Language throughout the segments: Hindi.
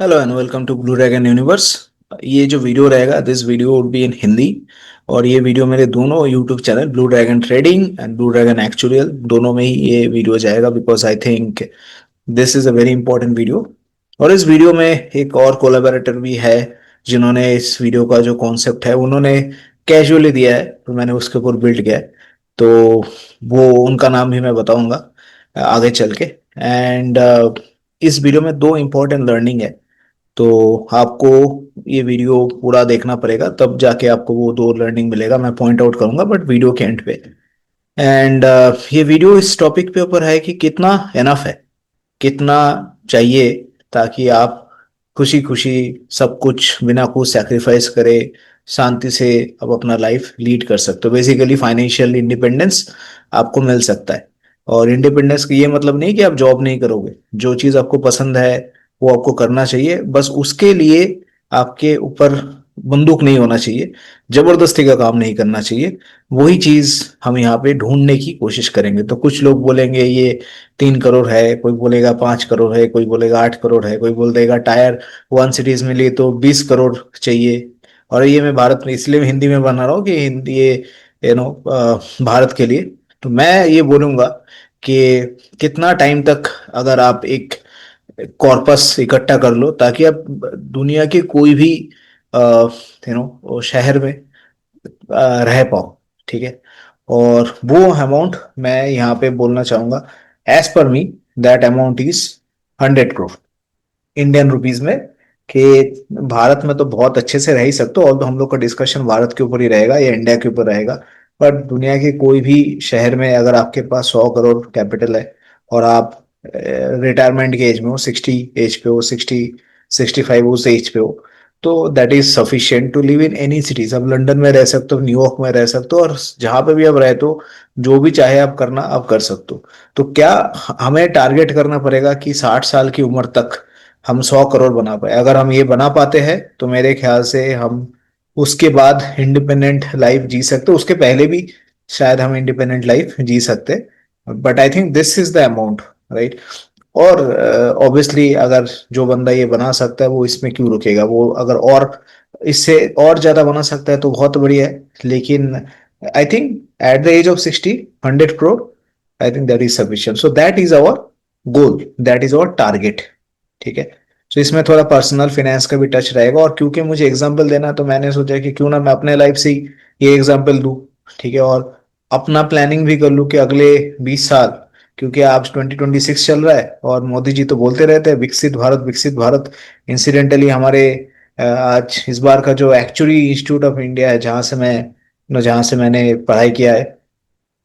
Hello and welcome to Blue Dragon Universe. ये जो वीडियो रहेगा this video would be in Hindi. और ये वीडियो मेरे दोनों YouTube channel Blue Dragon trading and Blue Dragon actual दोनों में ही ये वीडियो जाएगा because I think this is a very important video. और इस वीडियो में एक और कोलैबोरेटर भी है जिन्होंने इस वीडियो का जो कॉन्सेप्ट है उन्होंने कैजुअली दिया है, तो मैंने उसके ऊपर बिल्ड किया है। तो वो उनका नाम भी मैं बताऊंगा आगे चल के। एंड इस वीडियो में दो इंपॉर्टेंट लर्निंग है, तो आपको ये वीडियो पूरा देखना पड़ेगा तब जाके आपको वो दो लर्निंग मिलेगा। मैं पॉइंट आउट करूंगा बट वीडियो के एंड पे। एंड ये वीडियो इस टॉपिक पे ऊपर है कि कितना एनफ है, कितना चाहिए ताकि आप खुशी खुशी सब कुछ बिना कुछ सैक्रिफाइस करे शांति से अब अपना लाइफ लीड कर सकते हो। बेसिकली फाइनेंशियल इंडिपेंडेंस आपको मिल सकता है। और इंडिपेंडेंस का ये मतलब नहीं कि आप जॉब नहीं करोगे, जो चीज़ आपको पसंद है वो आपको करना चाहिए, बस उसके लिए आपके ऊपर बंदूक नहीं होना चाहिए, जबरदस्ती का काम नहीं करना चाहिए। वही चीज हम यहाँ पे ढूंढने की कोशिश करेंगे। तो कुछ लोग बोलेंगे ये 3 करोड़ है, कोई बोलेगा 5 करोड़ है, कोई बोलेगा 8 करोड़ है, कोई बोल देगा टायर 1 सिटीज में लिए तो 20 करोड़ चाहिए। और ये मैं भारत में इसलिए हिंदी में बना रहा हूँ कि हिंदी ये भारत के लिए। तो मैं ये बोलूंगा कि कितना टाइम तक अगर आप एक कॉर्पस इकट्ठा कर लो ताकि आप दुनिया के कोई भी शहर में रह पाओ, ठीक है। और वो अमाउंट मैं यहाँ पे बोलना चाहूंगा, as per me that amount is 100 crore Indian rupees में। कि भारत में तो बहुत अच्छे से रह ही सकते हो, और तो हम लोग का डिस्कशन भारत के ऊपर ही रहेगा या इंडिया के ऊपर रहेगा। पर दुनिया के कोई भी शहर में अगर आपके पास 100 करोड़ कैपिटल है और आप रिटायरमेंट के एज में हो, 60 एज पे हो, 65 उस एज पे हो, तो that is sufficient to live in any cities. अब लंदन में रह सकते हो, न्यूयॉर्क में रह सकते हो, और जहां पे भी आप रहते हो जो भी चाहे आप करना आप कर सकते हो। तो क्या हमें टारगेट करना पड़ेगा कि 60 साल की उम्र तक हम 100 करोड़ बना पाए? अगर हम ये बना पाते हैं तो मेरे ख्याल से हम उसके बाद इंडिपेंडेंट लाइफ जी सकते, उसके पहले भी शायद हम इंडिपेंडेंट लाइफ जी सकते। But I think this is the amount, right. और ऑब्वियसली अगर जो बंदा ये बना सकता है वो इसमें क्यों रुकेगा, वो अगर और इससे और ज्यादा बना सकता है तो बहुत बढ़िया है। लेकिन I think at the age of 60 100 crore, I think that is sufficient. So that is our goal, that is our target, ठीक है। तो इसमें थोड़ा पर्सनल फाइनेंस का भी टच रहेगा, और क्योंकि मुझे एग्जांपल देना तो मैंने सोचा कि क्यों ना मैं अपने लाइफ से ही ये एग्जांपल दूं, ठीक है। और अपना प्लानिंग भी कर लूं कि अगले 20 साल, क्योंकि आज 2026 चल रहा है और मोदी जी तो बोलते रहते हैं विकसित भारत विकसित भारत। इंसिडेंटली हमारे आज इस बार का जो एक्चुअली इंस्टीट्यूट ऑफ इंडिया है जहाँ से मैंने पढ़ाई किया है,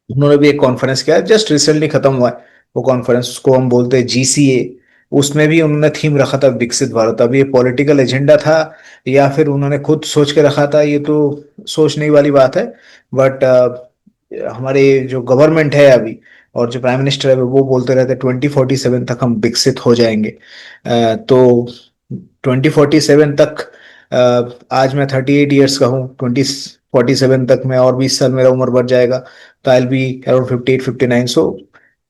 उन्होंने भी एक कॉन्फ्रेंस किया, जस्ट रिसेंटली खत्म हुआ है वो कॉन्फ्रेंस, उसको हम बोलते हैं जीसीए। उसमें भी उन्होंने थीम रखा था विकसित भारत। अब ये पॉलिटिकल एजेंडा था या फिर उन्होंने खुद सोच के रखा था, ये तो सोचने वाली बात है। बट हमारे जो गवर्नमेंट है अभी और जो प्राइम मिनिस्टर है वो बोलते रहते 2047 तक हम विकसित हो जाएंगे। तो 2047 तक, आज मैं 38 ईयर्स का हूँ, 2047 तक मैं और 20 साल मेरा उम्र बढ़ जाएगा, तो आई बी अराउंड 58 59। सो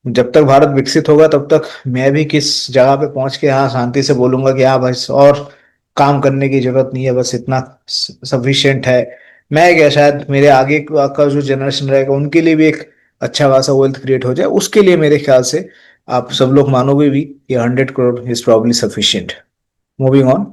जब तक भारत विकसित होगा तब तक मैं भी किस जगह पे पहुंच के हाँ शांति से बोलूंगा कि हाँ बस और काम करने की जरूरत नहीं है, बस इतना सफिशिएंट है। मैं क्या, शायद मेरे आगे का जो जनरेशन रहेगा उनके लिए भी एक अच्छा खासा वेल्थ क्रिएट हो जाए, उसके लिए मेरे ख्याल से आप सब लोग मानोगे भी ये 100 crore is probably sufficient. Moving on.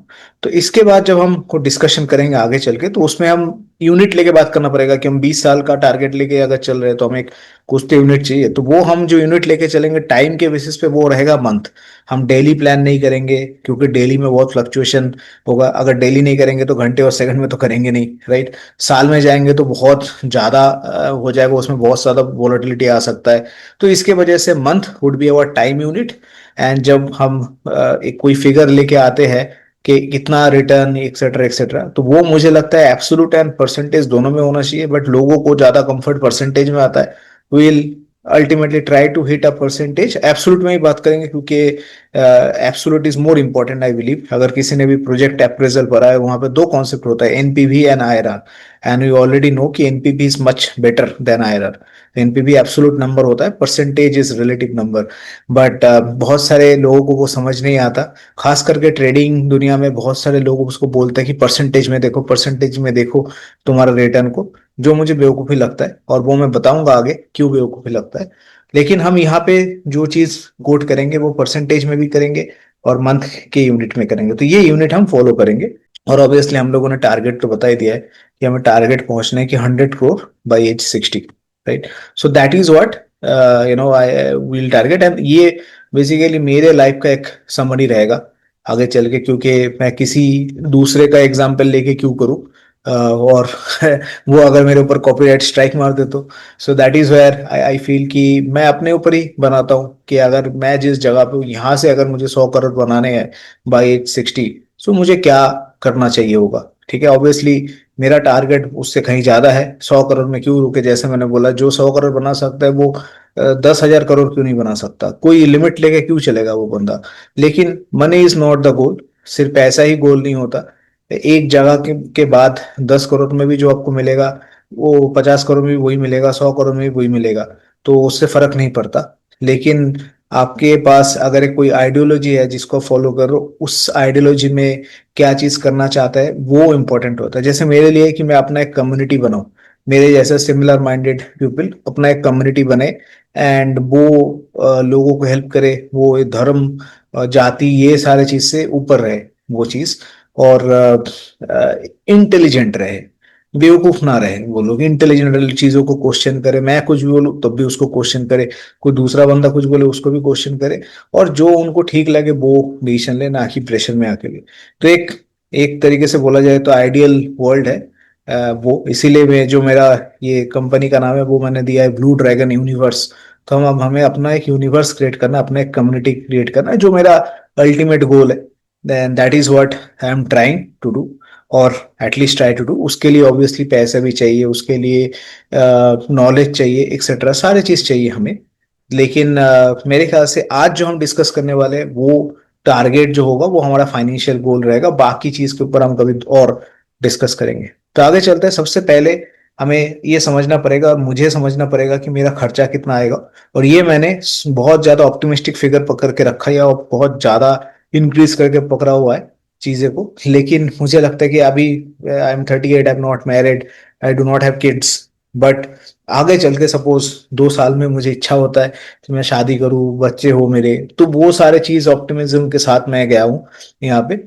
तो इसके बाद जब हम को डिस्कशन करेंगे आगे चल के, तो उसमें हम यूनिट लेके बात करना पड़ेगा कि हम 20 साल का टारगेट लेके अगर चल रहे हैं तो हमें कुछ तो यूनिट चाहिए। तो वो हम जो यूनिट लेके चलेंगे टाइम के बेसिस पे वो रहेगा मंथ। हम डेली प्लान नहीं करेंगे क्योंकि डेली में बहुत फ्लक्चुएशन होगा। अगर डेली नहीं करेंगे तो घंटे और सेकंड में तो करेंगे नहीं, राइट। साल में जाएंगे तो बहुत ज्यादा हो जाएगा, उसमें बहुत ज्यादा वॉलेटिलिटी आ सकता है। तो इसके वजह से month would be our time unit. And जब हम एक कोई फिगर लेके आते हैं कि कितना रिटर्न एक्सेट्रा एक्सेट्रा, तो वो मुझे लगता है एब्सोल्यूट एंड परसेंटेज दोनों में होना चाहिए, बट लोगों को ज्यादा कंफर्ट परसेंटेज में आता है। Will ultimately try to hit a percentage. Absolute में ही बात करेंगे क्योंकि absolute is more important I believe. अगर किसी ने भी प्रोजेक्ट अप्रेजल पढ़ा है, वहां पे दो कॉन्सेप्ट होता है, NPV and IRR. And we already know कि NPV is much better than IRR. NPV absolute number होता है, percentage is relative number. But बहुत सारे लोगों को वो समझ नहीं आता। खास करके ट्रेडिंग दुनिया में बहुत सारे लोग उसको बोलते हैं कि परसेंटेज में देखो, परसेंटेज में देखो तुम्हारा रिटर्न को, जो मुझे बेवकूफी लगता है, और वो मैं बताऊंगा आगे क्यों बेवकूफी लगता है। लेकिन हम यहाँ पे जो चीज कोट करेंगे वो परसेंटेज में भी करेंगे और मंथ के यूनिट में करेंगे, तो ये यूनिट हम फॉलो करेंगे। और ऑब्वियसली हम लोगों ने टारगेट तो बता ही दिया है कि हमें टारगेट पहुंचना है कि 100 crore by age 60, right. So that is what I will target. And ये बेसिकली मेरे लाइफ का एक समरी रहेगा आगे चल के, क्योंकि मैं किसी दूसरे का एग्जाम्पल लेके क्यों करूँ, और वो अगर मेरे ऊपर कॉपीराइट स्ट्राइक मार दे तो। So that is where I feel कि मैं अपने ऊपर ही बनाता हूँ कि अगर मैं जिस जगह पे हूँ, यहाँ से अगर मुझे 100 करोड़ बनाने हैं बाई एज 60, सो मुझे क्या करना चाहिए होगा। ठीक है, ऑब्वियसली मेरा टारगेट उससे कहीं ज्यादा है। 100 करोड़ में क्यों रुके, जैसे मैंने बोला, जो 100 करोड़ बना सकता है वो 10,000 करोड़ क्यों नहीं बना सकता। कोई लिमिट लेके क्यों चलेगा वो बंदा। लेकिन money is not the goal. सिर्फ पैसा ही गोल नहीं होता। एक जगह के बाद 10 करोड़ में भी जो आपको मिलेगा, वो 50 करोड़ में भी वही मिलेगा, 100 करोड़ में भी वही मिलेगा। तो उससे फर्क नहीं पड़ता। लेकिन आपके पास अगर एक कोई आइडियोलॉजी है जिसको फॉलो करो, उस आइडियोलॉजी में क्या चीज करना चाहता है वो इंपॉर्टेंट होता है। जैसे मेरे लिए कि मैं अपना एक कम्युनिटी बनाऊं, मेरे जैसे सिमिलर माइंडेड पीपल अपना एक कम्युनिटी बने, एंड वो लोगों को हेल्प करे, वो धर्म जाति ये सारे चीज से ऊपर रहे वो चीज, और इंटेलिजेंट रहे, बेवकूफ ना रहे वो लोग, इंटेलिजेंट चीजों को क्वेश्चन करे। मैं कुछ भी बोलूं तब भी उसको क्वेश्चन करे, कोई दूसरा बंदा कुछ बोले उसको भी क्वेश्चन करे, और जो उनको ठीक लगे वो डिसीजन ले, ना कि प्रेशर में आके ले। तो एक एक तरीके से बोला जाए तो आइडियल वर्ल्ड है वो। इसीलिए मैं जो मेरा ये कंपनी का नाम है वो मैंने दिया है ब्लू ड्रैगन यूनिवर्स। तो हम अब हमें अपना एक यूनिवर्स क्रिएट करना, अपना एक कम्युनिटी क्रिएट करना है, जो मेरा अल्टीमेट गोल है। Then that is what I am trying to do, और एटलीस्ट ट्राई टू डू। उसके लिए ऑब्वियसली पैसा भी चाहिए, उसके लिए नॉलेज चाहिए, एक्सेट्रा सारे चीज चाहिए हमें। लेकिन मेरे ख्याल से आज जो हम डिस्कस करने वाले हैं वो टारगेट जो होगा वो हमारा फाइनेंशियल गोल रहेगा। बाकी चीज के ऊपर हम कभी और डिस्कस करेंगे। तो आगे चलते हैं। सबसे पहले हमें ये समझना पड़ेगा, और मुझे समझना पड़ेगा कि मेरा खर्चा कितना आएगा। और ये मैंने बहुत ज्यादा ऑप्टिमिस्टिक फिगर पकड़ के रखा है, और बहुत ज्यादा इंक्रीज करके पकड़ा हुआ है चीजें को। लेकिन मुझे लगता है कि अभी I am 38, I am not married, I do not have kids. But आगे चल के सपोज 2 साल में मुझे इच्छा होता है कि मैं शादी करूं, बच्चे हो मेरे, तो वो सारे चीज ऑप्टिमिज्म के साथ मैं गया हूँ यहाँ पे।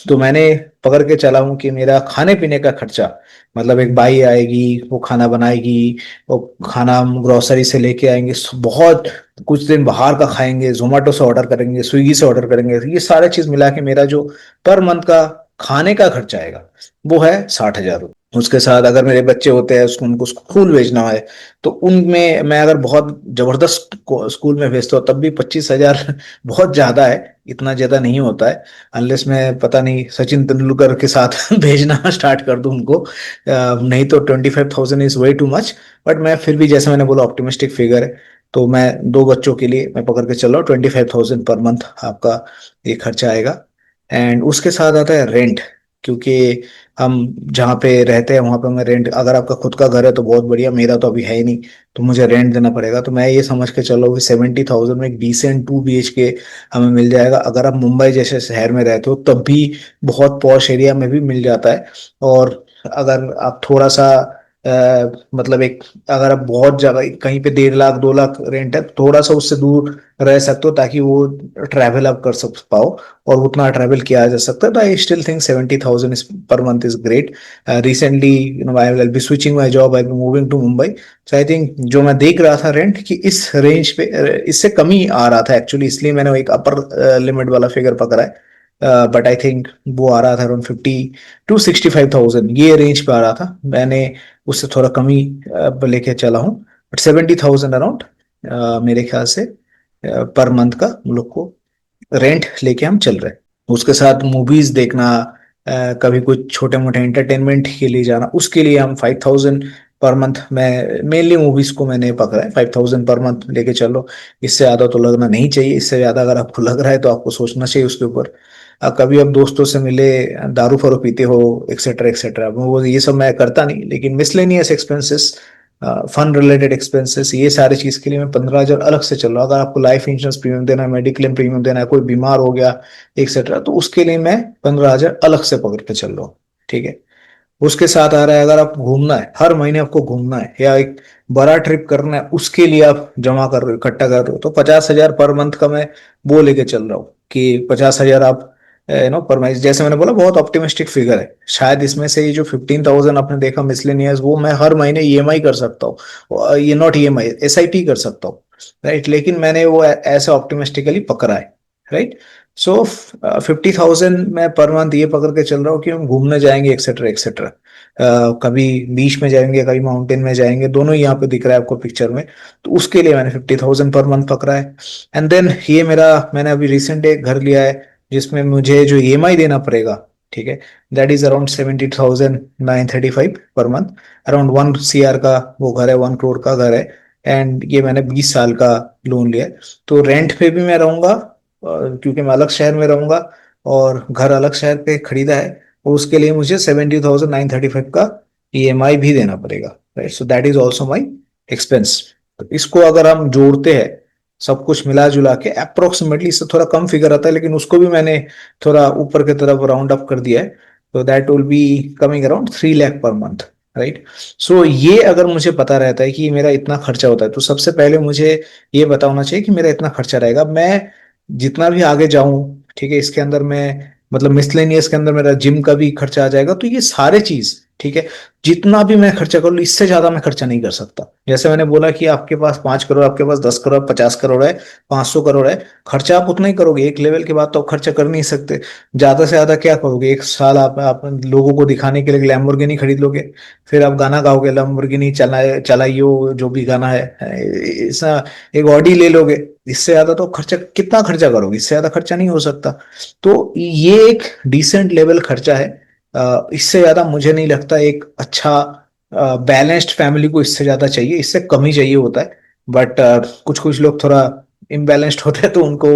तो मैंने पकड़ के चला हूँ कि मेरा खाने पीने का खर्चा, मतलब एक बाई आएगी, वो खाना बनाएगी, वो खाना हम ग्रोसरी से लेके आएंगे, बहुत कुछ दिन बाहर का खाएंगे, जोमेटो से ऑर्डर करेंगे, स्विगी से ऑर्डर करेंगे, ये सारे चीज मिला के मेरा जो पर मंथ का खाने का खर्चा आएगा वो है 60,000 रुपये। उसके साथ अगर मेरे बच्चे होते हैं, उसको उनको स्कूल भेजना है, तो उनमें मैं अगर बहुत जबरदस्त स्कूल में भेजता हूँ तब भी 25,000 बहुत ज्यादा है। इतना ज्यादा नहीं होता है, अनलेस मैं पता नहीं सचिन तेंदुलकर के साथ भेजना स्टार्ट कर दूं उनको। नहीं तो 25,000 is way too much. But मैं फिर भी, जैसे मैंने बोला, ऑप्टिमिस्टिक फिगर है। तो मैं 2 बच्चों के लिए मैं पकड़ के चल रहा हूँ 25,000 पर मंथ आपका ये खर्चा आएगा। एंड उसके साथ आता है रेंट, क्योंकि हम जहाँ पे रहते हैं वहां पे हमें रेंट, अगर आपका खुद का घर है तो बहुत बढ़िया, मेरा तो अभी है ही नहीं, तो मुझे रेंट देना पड़ेगा। तो मैं ये समझ के चलो कि 70,000 में एक डिसेंट 2 BHK हमें मिल जाएगा। अगर आप मुंबई जैसे शहर में रहते हो तब भी बहुत पॉश एरिया में भी मिल जाता है। और अगर आप थोड़ा सा मतलब एक, अगर आप बहुत जगह कहीं पे 1.5 लाख 2 लाख रेंट है, तो थोड़ा सा उससे दूर रह सकते हो ताकि वो ट्रैवल आप कर सक पाओ, और उतना ट्रैवल किया जा सकता है। तो I still think 70,000 per month is great. Recently I will be switching my job, I be moving to Mumbai. So I think जो मैं देख रहा था रेंट की इस रेंज पे, इससे कम ही आ रहा था एक्चुअली, इसलिए मैंने एक अपर लिमिट वाला फिगर पकड़ा है। बट आई थिंक वो आ रहा था अराउंड 50 to 65,000, ये रेंज पे आ रहा था। मैंने उससे थोड़ा कम ही लेके चला हूँ। बट 70,000 अराउंड मेरे ख्याल से पर मंथ का हम लोग को रेंट लेके हम चल रहे हैं। उसके साथ मूवीज देखना, कभी कुछ छोटे मोटे एंटरटेनमेंट के लिए जाना, उसके लिए हम 5,000 पर मंथ। मैं मेनली मूवीज को मैंने पकड़ा है, 5,000 पर मंथ लेके चलो। इससे ज्यादा तो लगना नहीं चाहिए। इससे ज्यादा अगर आपको लग रहा है तो आपको सोचना चाहिए उसके ऊपर। कभी आप दोस्तों से मिले, दारू फारू पीते हो, एक्सेट्रा एक्सेट्रा, वो ये सब मैं करता नहीं, लेकिन miscellaneous expenses, fun related expenses, ये सारी चीज के लिए मैं 15,000 अलग से चल रहा हूँ। अगर आपको लाइफ इंश्योरेंस प्रीमियम देना है, मेडिक्लेम प्रीमियम देना है, कोई बीमार हो गया एक्सेट्रा, तो उसके लिए मैं 15,000 अलग से पकड़ के चल रहा हूँ। ठीक है। उसके साथ आ रहा है, अगर आप घूमना है, हर महीने आपको घूमना है या एक बड़ा ट्रिप करना है, उसके लिए आप जमा कर रहे हो, इकट्ठा कर रहे हो, तो 50,000 पर मंथ का मैं वो लेके चल रहा हूँ कि 50,000 आप पर मंथ। जैसे मैंने बोला, बहुत ऑप्टिमिस्टिक फिगर है। शायद इसमें से ये जो 15,000 आपने देखा मिसलेनियस, वो मैं हर महीने ईएमआई कर सकता हूँ, ये नॉट ईएमआई, एसआईपी कर सकता हूँ। राइट, लेकिन मैंने वो ऐसे ऑप्टिमिस्टिकली पकड़ा है। राइट। सो 50,000 मैं पर मंथ ये पकड़ के चल रहा हूँ कि हम घूमने जाएंगे एक्सेट्रा एक्सेट्रा। कभी बीच में जाएंगे, कभी माउंटेन में जाएंगे, दोनों ही यहाँ पे दिख रहा है आपको पिक्चर में। तो उसके लिए मैंने 50,000 पर मंथ पकड़ा है। एंड देन ये मेरा, मैंने अभी रिसेंट एक घर लिया है जिसमें मुझे जो ईएमआई देना पड़ेगा, ठीक है, that is around 70,935 per month. Around 1 CR का वो घर है, 1 करोड़ का घर है। एंड ये मैंने 20 साल का लोन लिया है। तो रेंट पे भी मैं रहूंगा, क्योंकि मैं अलग शहर में रहूंगा, और घर अलग शहर पे खरीदा है। और उसके लिए मुझे 70,935 का ईएमआई भी देना पड़ेगा। Right, so that is also my expense. तो इसको अगर हम जोड़ते हैं, सब कुछ मिला जुला के अप्रोक्सीमेटली, इससे थोड़ा कम फिगर आता है, लेकिन उसको भी मैंने थोड़ा ऊपर की तरफ राउंड अप कर दिया है। तो that will be coming around 3 lakh per month. Right. सो ये अगर मुझे पता रहता है कि मेरा इतना खर्चा होता है, तो सबसे पहले मुझे ये पता होना चाहिए कि मेरा इतना खर्चा रहेगा। मैं जितना भी आगे जाऊं, ठीक है, इसके अंदर मैं, मतलब मिसलेनियस के अंदर मेरा जिम का भी खर्चा आ जाएगा। तो ये सारे चीज, ठीक है, जितना भी मैं खर्चा कर लूं, इससे ज्यादा मैं खर्चा नहीं कर सकता। जैसे मैंने बोला कि आपके पास 5 करोड़, आपके पास 10 करोड़, 50 करोड़ है, 500 करोड़ है, खर्चा आप उतना ही करोगे। एक लेवल के बाद तो आप खर्चा कर नहीं सकते। ज्यादा से ज्यादा क्या करोगे, एक साल आप लोगों को दिखाने के लिए लैम्बोर्गिनी खरीद लोगे, फिर आप गाना गाओगे लैम्बोर्गिनी चलाए चलाइयो, जो भी गाना है, ऐसा एक ऑडी ले लोगे। इससे ज्यादा तो खर्चा, कितना खर्चा करोगे, इससे ज्यादा खर्चा नहीं हो सकता। तो ये एक डिसेंट लेवल खर्चा है। इससे ज्यादा मुझे नहीं लगता। एक अच्छा बैलेंस्ड फैमिली को इससे ज्यादा चाहिए, इससे कम ही चाहिए होता है। बट कुछ कुछ लोग थोड़ा इम्बैलेंस्ड होते हैं, तो उनको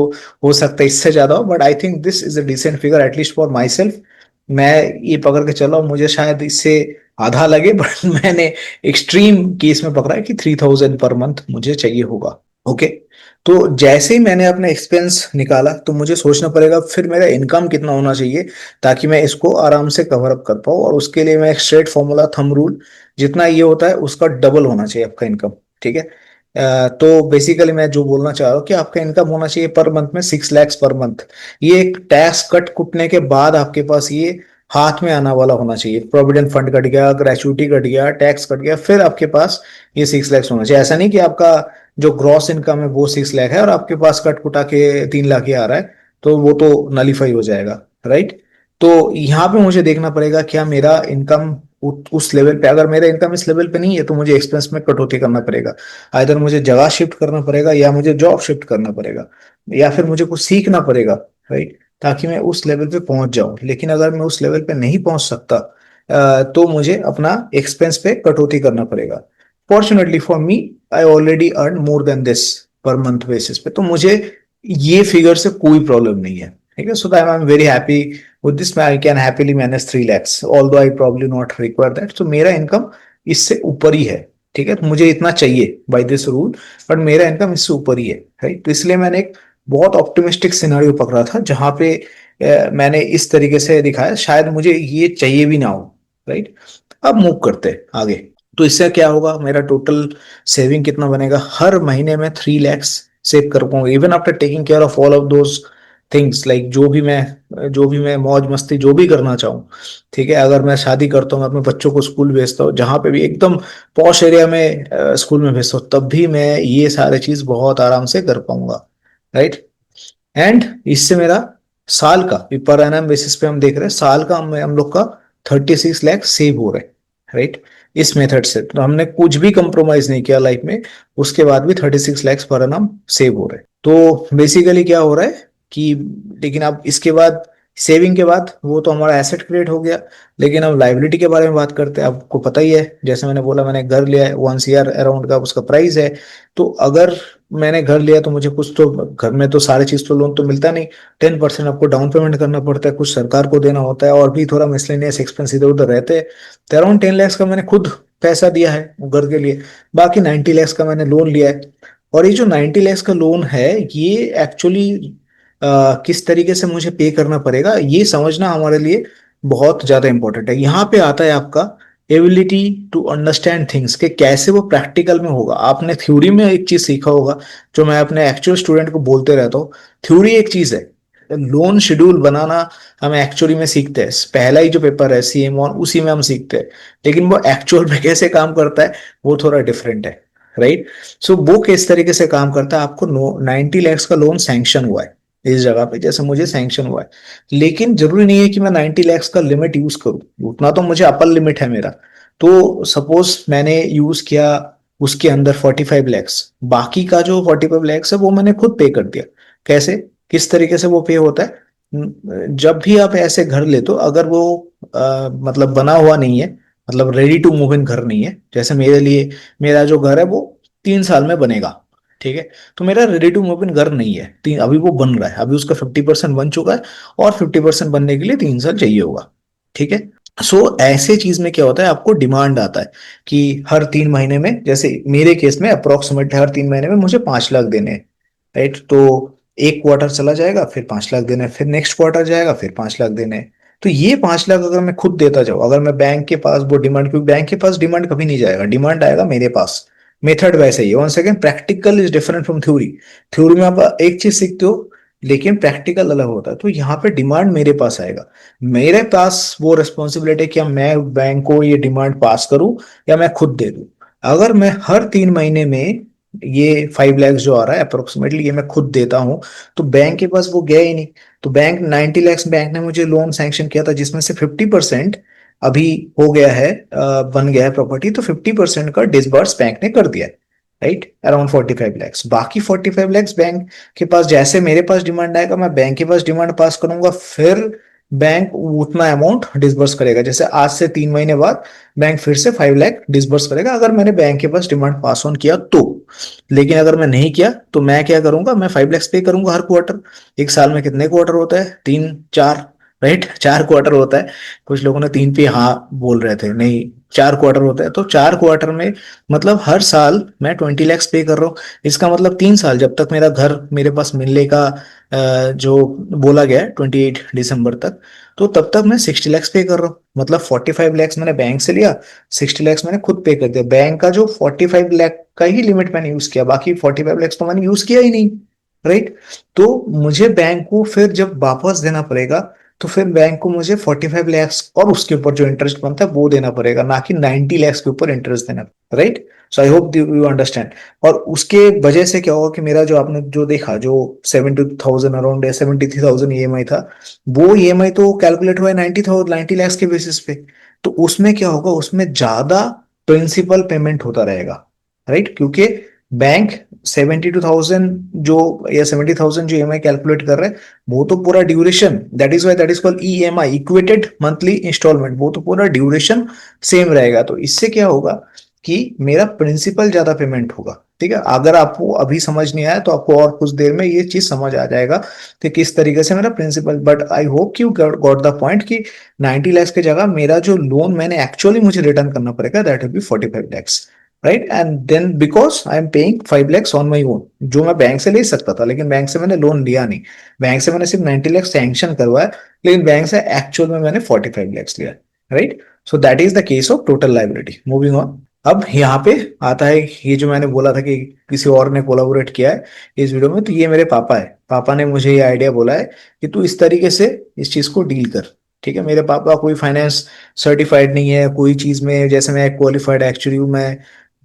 हो सकता है इससे ज्यादा हो। But I think this is a decent figure, at least for myself. मैं ये पकड़ के चला हूं, मुझे शायद इससे आधा लगे, बट मैंने एक्सट्रीम केस में पकड़ा है कि 3,000 पर मंथ मुझे चाहिए होगा। ओके। तो जैसे ही मैंने अपना एक्सपेंस निकाला, तो मुझे सोचना पड़ेगा फिर मेरा इनकम कितना होना चाहिए, ताकि मैं इसको आराम से कवर अप कर पाऊँ। और उसके लिए मैं एक स्ट्रेट फॉर्मूला, थंब रूल, जितना ये होता है उसका डबल होना चाहिए आपका इनकम। ठीक है। तो बेसिकली मैं जो बोलना चाह रहा हूँ कि आपका इनकम होना चाहिए पर मंथ में 6 लाख पर मंथ। ये एक टैक्स कट कुटने के बाद आपके पास ये हाथ में आना वाला होना चाहिए। प्रोविडेंट फंड कट गया, ग्रेचुइटी कट गया, टैक्स कट गया, फिर आपके पास ये 6 लाख होना चाहिए। ऐसा नहीं कि आपका जो ग्रॉस इनकम है वो 6 लाख है और आपके पास कट कुटा के 3 लाख ही आ रहा है, तो वो तो नलीफाई हो जाएगा। राइट। तो यहाँ पे मुझे देखना पड़ेगा क्या मेरा इनकम उस लेवल पे, अगर मेरा इनकम इस लेवल पे नहीं है, तो मुझे एक्सपेंस में कटौती करना पड़ेगा। आइदर मुझे जगह शिफ्ट करना पड़ेगा, या मुझे जॉब शिफ्ट करना पड़ेगा, या फिर मुझे कुछ सीखना पड़ेगा। राइट, ताकि मैं उस लेवल पे पहुंच जाऊं। लेकिन अगर मैं उस लेवल पे नहीं पहुंच सकता, तो मुझे अपना एक्सपेंस पे कटौती करना पड़ेगा। Fortunately for me, I already earn more than this per month basis पे, तो मुझे ये फिगर से कोई प्रॉब्लम नहीं है। ठीक है। So I am very happy with this. I can happily manage 3 lakhs, although I probably not require that. तो मेरा इनकम इससे ऊपर ही है। ठीक है। तो मुझे इतना चाहिए बाय दिस रूल, बट मेरा इनकम इससे ऊपर ही है। राइट। तो इसलिए मैंने एक बहुत ऑप्टिमिस्टिक सिनेरियो पकड़ा था, जहां पे मैंने इस तरीके से दिखाया, शायद मुझे ये चाहिए भी ना हो। राइट। अब मूव करते हैं आगे। तो इससे क्या होगा, मेरा टोटल सेविंग कितना बनेगा, हर महीने में 3 lakhs सेव कर पाऊंगा, even after taking care of all of those things, like जो भी मैं मौज मस्ती जो भी करना चाहूँ। ठीक है। अगर मैं शादी करता हूँ, अपने बच्चों को स्कूल भेजता हूँ, जहां पे भी एकदम पॉश एरिया में स्कूल में भेजता हूँ, तब भी मैं ये सारे चीज बहुत आराम से कर पाऊंगा। राइट। एंड इससे मेरा साल का, पर एनम बेसिस पे हम देख रहे हैं, साल का हम लोग का 36 लाख सेव हो रहे हैं। राइट। इस मेथड से तो हमने कुछ भी कंप्रोमाइज नहीं किया लाइफ में, उसके बाद भी 36 लाख पर एनम सेव हो रहे हैं। तो बेसिकली क्या हो रहा है कि, लेकिन अब इसके बाद सेविंग के बाद वो तो हमारा एसेट क्रिएट हो गया, लेकिन हम लाइबिलिटी के बारे में बात करते हैं। आपको पता ही है, जैसे मैंने बोला, मैंने घर लिया है, 1 CR अराउंड का उसका प्राइस है। तो अगर मैंने घर लिया तो मुझे कुछ तो, घर में तो सारी चीज तो लोन तो मिलता नहीं, 10% आपको डाउन पेमेंट करना पड़ता है, कुछ सरकार को देना होता है, और भी थोड़ा मिसलेनियस एक्सपेंस इधर उधर रहते हैं। तो अराउंड 10 lakhs का मैंने खुद पैसा दिया है वो घर के लिए। बाकी 90 lakhs का मैंने लोन लिया है। और ये जो 90 lakhs का लोन है, ये एक्चुअली किस तरीके से मुझे पे करना पड़ेगा, ये समझना हमारे लिए बहुत ज्यादा इंपॉर्टेंट है। यहाँ पे आता है आपका एबिलिटी टू अंडरस्टैंड थिंग्स, कि कैसे वो प्रैक्टिकल में होगा। आपने थ्योरी में एक चीज सीखा होगा, जो मैं अपने एक्चुअल स्टूडेंट को बोलते रहता हूँ, थ्योरी एक चीज है, लोन शेड्यूल बनाना हम एक्चुअली में सीखते हैं। पहला ही जो पेपर है CM1, उसी में हम सीखते हैं। लेकिन वो एक्चुअल में कैसे काम करता है, वो थोड़ा डिफरेंट है, राइट। सो वो किस तरीके से काम करता है, आपको 90 lakhs का लोन सैंक्शन हुआ है इस जगह पे, जैसे मुझे सैंक्शन हुआ है, लेकिन जरूरी नहीं है कि मैं 90 lakhs का लिमिट यूज करूं, उतना तो मुझे अपर लिमिट है मेरा। तो सपोज मैंने यूज किया उसके अंदर 45 lakhs, बाकी का जो 45 lakhs है वो मैंने खुद पे कर दिया। कैसे, किस तरीके से वो पे होता है, जब भी आप ऐसे घर लेते हो, अगर वो मतलब बना हुआ नहीं है, मतलब रेडी टू मूव इन घर नहीं है, जैसे मेरे लिए, मेरा जो घर है वो 3 साल में बनेगा, ठीक है। तो मेरा रेडी टू मूव इन घर नहीं है, तीन अभी वो बन रहा है, अभी उसका 50% बन चुका है, और 50% बनने के लिए 3 साल चाहिए होगा, ठीक है। सो ऐसे चीज में क्या होता है, आपको डिमांड आता है कि हर 3 महीने में, जैसे मेरे केस में अप्रोक्सीमेटली हर 3 महीने में मुझे 5 लाख देने हैं, राइट। तो एक क्वार्टर चला जाएगा, फिर 5 लाख देने हैं, फिर नेक्स्ट क्वार्टर जाएगा, फिर 5 लाख देने हैं। तो ये 5 लाख अगर मैं खुद देता जाऊं, अगर मैं बैंक के पास वो डिमांड, क्योंकि बैंक के पास डिमांड कभी नहीं जाएगा, डिमांड आएगा मेरे पास। मेथड वैसे ही, one second, practical is different from theory. Theory में आप एक चीज सीखते हो, लेकिन प्रैक्टिकल अलग होता है। तो यहाँ पे डिमांड मेरे पास आएगा, मेरे पास वो रिस्पॉन्सिबिलिटी है कि मैं बैंक को ये डिमांड पास करूं या मैं खुद दे दूं। अगर मैं हर 3 महीने में ये 5 lakhs जो आ रहा है अप्रोक्सीमेटली, ये मैं खुद देता हूं, तो बैंक के पास वो गया ही नहीं। तो बैंक 90 lakhs, बैंक ने मुझे लोन सैंक्शन किया था, जिसमें से 50% अभी हो गया है, बन गया है प्रॉपर्टी, तो 50% का डिसबर्स बैंक ने कर दिया है, राइट, अराउंड 45 lakhs। बाकी 45 lakhs बैंक के पास, जैसे मेरे पास डिमांड आएगा, मैं बैंक के पास डिमांड पास करूंगा, फिर बैंक उतना अमाउंट डिसबर्स करेगा। जैसे आज से 3 महीने बाद बैंक फिर से 5 लाख डिसबर्स करेगा, अगर मैंने बैंक के पास डिमांड पास ऑन किया तो। लेकिन अगर मैं नहीं किया तो मैं क्या करूंगा, मैं 5 lakhs पे करूंगा हर क्वार्टर। एक साल में कितने क्वार्टर होता है, 3 4, राइट, 4 क्वार्टर होता है। कुछ लोगों ने 3 पे हाँ बोल रहे थे, नहीं, 4 क्वार्टर होता है। तो 4 क्वार्टर में मतलब हर साल मैं 20 lakhs पे कर रहा हूँ। इसका मतलब 3 साल, जब तक मेरा घर मेरे पास मिलने का जो बोला गया है 28 दिसंबर तक, तो तब तक मैं 60 lakhs पे कर रहा हूँ। मतलब 45 lakhs मैंने बैंक से लिया, 60 lakhs मैंने खुद पे कर दिया। बैंक का जो 45 लाख का ही लिमिट मैंने यूज किया, बाकी 45 lakhs तो मैंने यूज किया ही नहीं, राइट। तो मुझे बैंक को फिर जब वापस देना पड़ेगा, तो फिर बैंक को मुझे 45 lakhs और उसके ऊपर जो इंटरेस्ट बनता है वो देना पड़ेगा, ना कि 90 lakhs के ऊपर इंटरेस्ट देना, right. So I hope you understand. और उसके वजह से क्या होगा कि मेरा जो आपने जो देखा, जो 70,000 अराउंड 73,000 EMI था, वो EMI तो कैलकुलेट हुआ है 90 lakhs के बेसिस पे। तो उसमें क्या होगा, उसमें ज्यादा प्रिंसिपल पेमेंट होता रहेगा, राइट, क्योंकि बैंक 72,000 जो, या 70,000 जो EMI कैलकुलेट कर रहा है, वो तो पूरा duration, that is why that is called EMI, equated monthly instalment, वो तो पूरा ड्यूरेशन सेम रहेगा। तो इससे क्या होगा कि मेरा प्रिंसिपल ज्यादा पेमेंट होगा, ठीक है। अगर आपको अभी समझ नहीं आया तो आपको और कुछ देर में ये चीज समझ आ जाएगा कि किस तरीके से मेरा principal. But I hope you got the point कि 90 lakhs की जगह मेरा जो लोन मैंने एक्चुअली मुझे रिटर्न करना पड़ेगा, that will be 45 lakhs, right. And then because I am paying 5 lakhs on my own, जो मैं बैंक से ले सकता था, लेकिन बैंक से मैंने लोन लिया नहीं। बैंक से मैंने सिर्फ 90 lakhs सैंक्शन करवाया, लेकिन बैंक से एक्चुअल में मैंने 45 lakhs लिया, right. So that is the case of total liability. Moving on, अब यहाँ पे आता है ये जो मैंने बोला था कि किसी और ने कोलाबोरेट किया है इस वीडियो में, तो ये मेरे पापा है। पापा ने मुझे ये आइडिया बोला है कि तू इस तरीके से इस चीज को डील कर, ठीक है। मेरे पापा कोई फाइनेंस सर्टिफाइड नहीं है कोई चीज में, जैसे मैं क्वालिफाइड एक्चुअली हूँ। मैं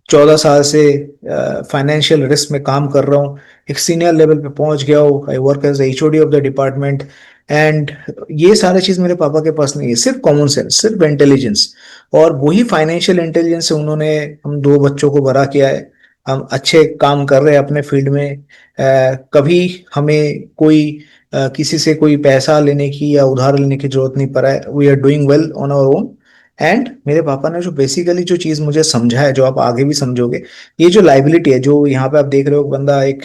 14 साल से फाइनेंशियल रिस्क में काम कर रहा हूँ, एक सीनियर लेवल पे पहुंच गया हूँ। I work as HOD of the department. And ये सारे चीज मेरे पापा के पास नहीं है, सिर्फ कॉमन सेंस, सिर्फ इंटेलिजेंस। और वही फाइनेंशियल इंटेलिजेंस से उन्होंने हम दो बच्चों को बड़ा किया है। हम अच्छे काम कर रहे हैं अपने फील्ड में, कभी हमें कोई किसी से कोई पैसा लेने की या उधार लेने की जरूरत नहीं पड़ा है। We are doing well on our own. And मेरे पापा ने जो बेसिकली जो चीज मुझे समझा है, जो आप आगे भी समझोगे, ये जो लाइबिलिटी है, जो यहाँ पे आप देख रहे हो, बंदा एक